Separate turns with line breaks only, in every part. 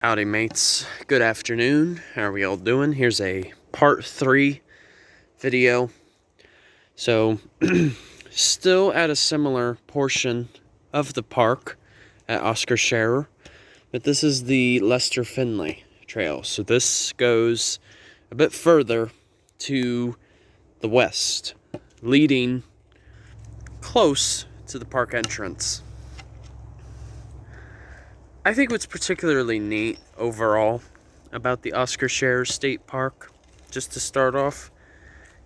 Howdy mates, good afternoon, how are we all doing? Here's a part 3 video. So, still at a similar portion of the park at Oscar Scherer, but this is the Lester Finley Trail. So this goes a bit further to the west, leading close to the park entrance. I think what's particularly neat overall about the Oscar Scherer State Park, just to start off,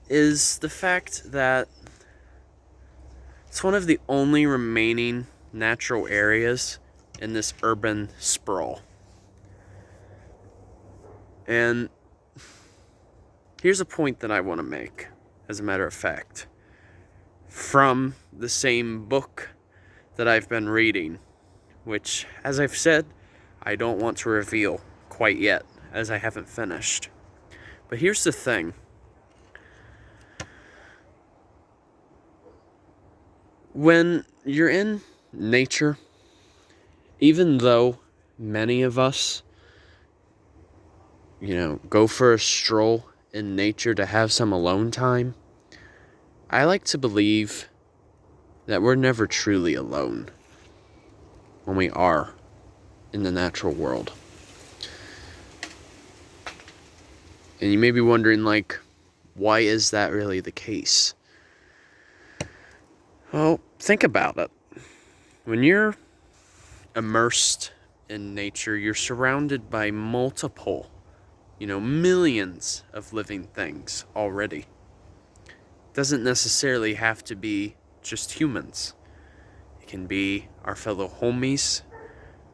is the fact that it's one of the only remaining natural areas in this urban sprawl. And here's a point that I want to make, as a matter of fact, from the same book that I've been reading, which, as I've said, I don't want to reveal quite yet, as I haven't finished. But here's the thing. When you're in nature, even though many of us, go for a stroll in nature to have some alone time, I like to believe that we're never truly alone when we are in the natural world. And you may be wondering, why is that really the case? Well, think about it. When you're immersed in nature, you're surrounded by multiple, millions of living things already. It doesn't necessarily have to be just humans. It can be our fellow homies,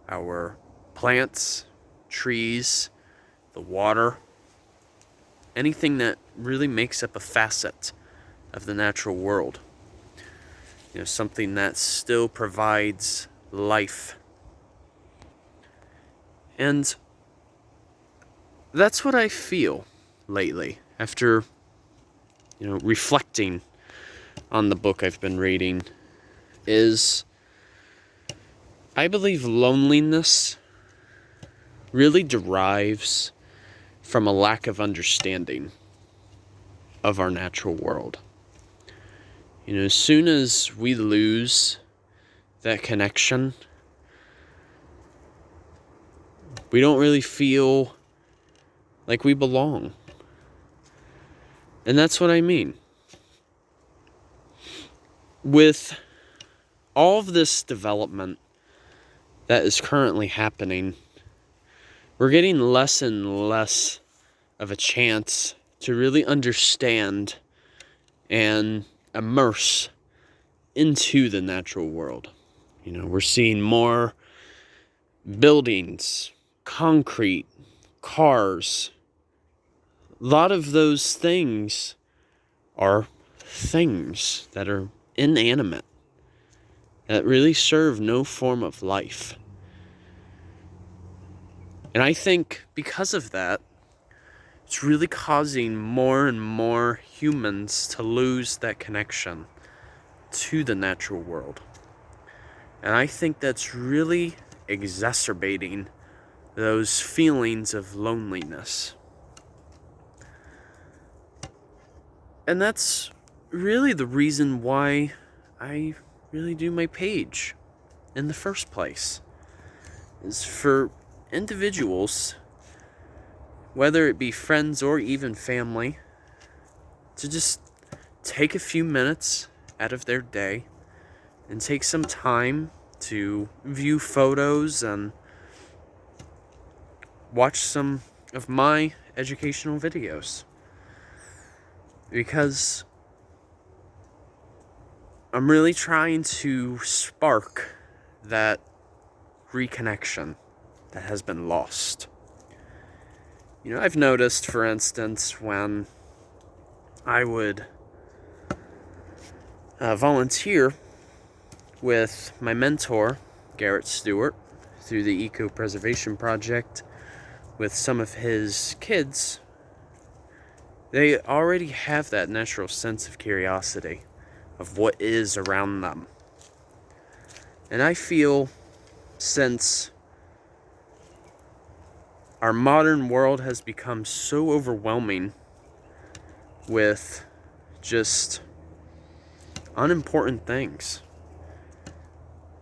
our plants, trees, the water, anything that really makes up a facet of the natural world. Something that still provides life. And that's what I feel lately after, reflecting on the book I've been reading, is I believe loneliness really derives from a lack of understanding of our natural world. As soon as we lose that connection, we don't really feel like we belong. And that's what I mean. With all of this development that is currently happening, we're getting less and less of a chance to really understand and immerse into the natural world. We're seeing more buildings, concrete, cars. A lot of those things are things that are inanimate, that really serve no form of life. And I think because of that, it's really causing more and more humans to lose that connection to the natural world. And I think that's really exacerbating those feelings of loneliness. And that's really the reason why I really do my page in the first place, is for individuals, whether it be friends or even family, to just take a few minutes out of their day and take some time to view photos and watch some of my educational videos. Because I'm really trying to spark that reconnection that has been lost. I've noticed, for instance, when I would volunteer with my mentor, Garrett Stewart, through the Eco Preservation Project with some of his kids, they already have that natural sense of curiosity of what is around them. And I feel, since our modern world has become so overwhelming with just unimportant things.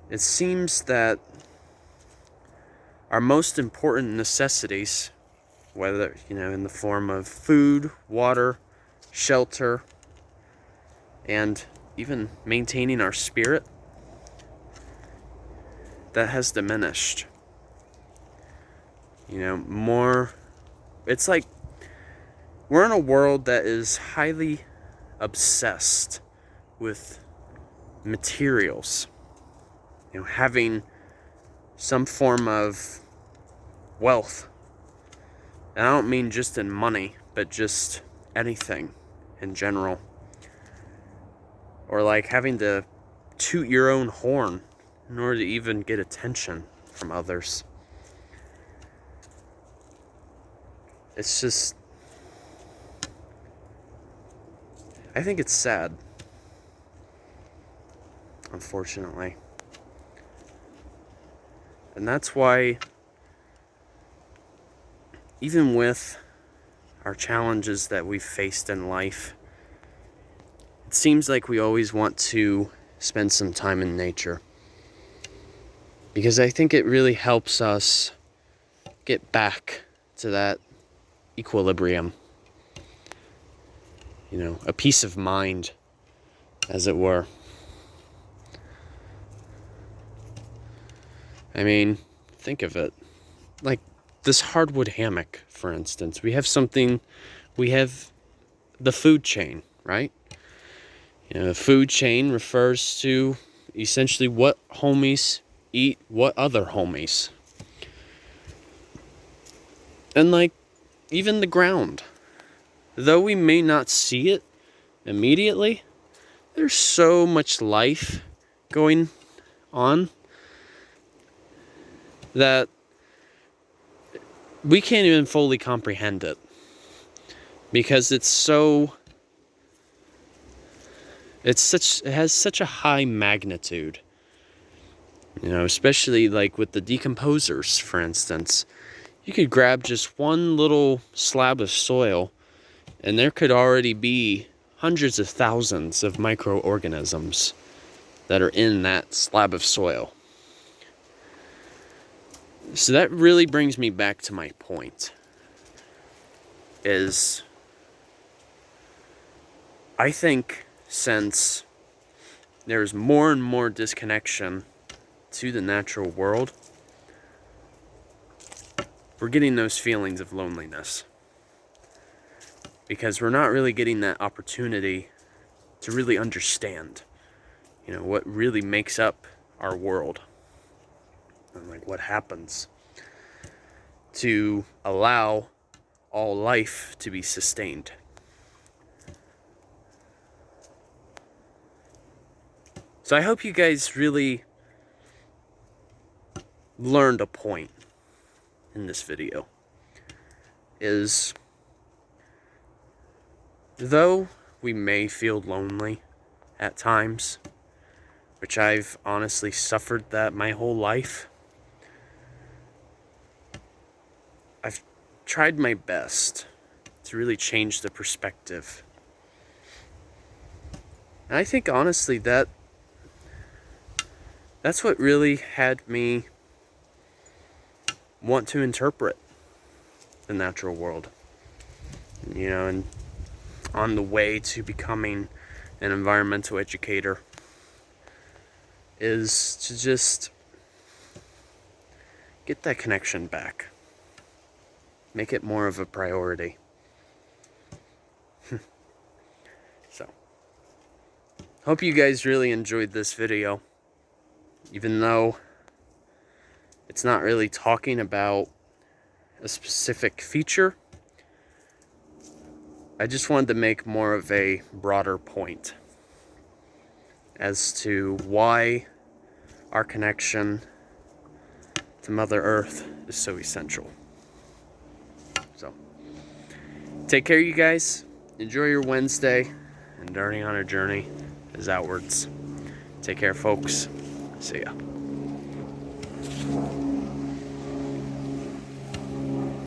It seems that our most important necessities, whether, in the form of food, water, shelter, and even maintaining our spirit, that has diminished. It's like we're in a world that is highly obsessed with materials, having some form of wealth. And I don't mean just in money, but just anything in general. Or like having to toot your own horn in order to even get attention from others. It's just, I think it's sad, unfortunately. And that's why, even with our challenges that we've faced in life, it seems like we always want to spend some time in nature. Because I think it really helps us get back to that equilibrium. A peace of mind, as it were. I mean, think of it. Like this hardwood hammock, for instance. We have the food chain, right? The food chain refers to essentially what homies eat what other homies. And like, even the ground. Though we may not see it immediately, there's so much life going on that we can't even fully comprehend it. Because it has such a high magnitude. Especially like with the decomposers, for instance. You could grab just one little slab of soil, and there could already be hundreds of thousands of microorganisms that are in that slab of soil. So that really brings me back to my point. Is I think since there's more and more disconnection to the natural world, we're getting those feelings of loneliness. Because we're not really getting that opportunity to really understand, what really makes up our world. And like what happens to allow all life to be sustained. So I hope you guys really learned a point in this video. Is though we may feel lonely at times, which I've honestly suffered that my whole life, I've tried my best to really change the perspective. And I think honestly that's what really had me want to interpret the natural world. And on the way to becoming an environmental educator is to just get that connection back. Make it more of a priority. So, hope you guys really enjoyed this video. Even though it's not really talking about a specific feature, I just wanted to make more of a broader point as to why our connection to Mother Earth is so essential. So, take care, you guys. Enjoy your Wednesday. And Darting on a Journey is outwards. Take care, folks. See ya.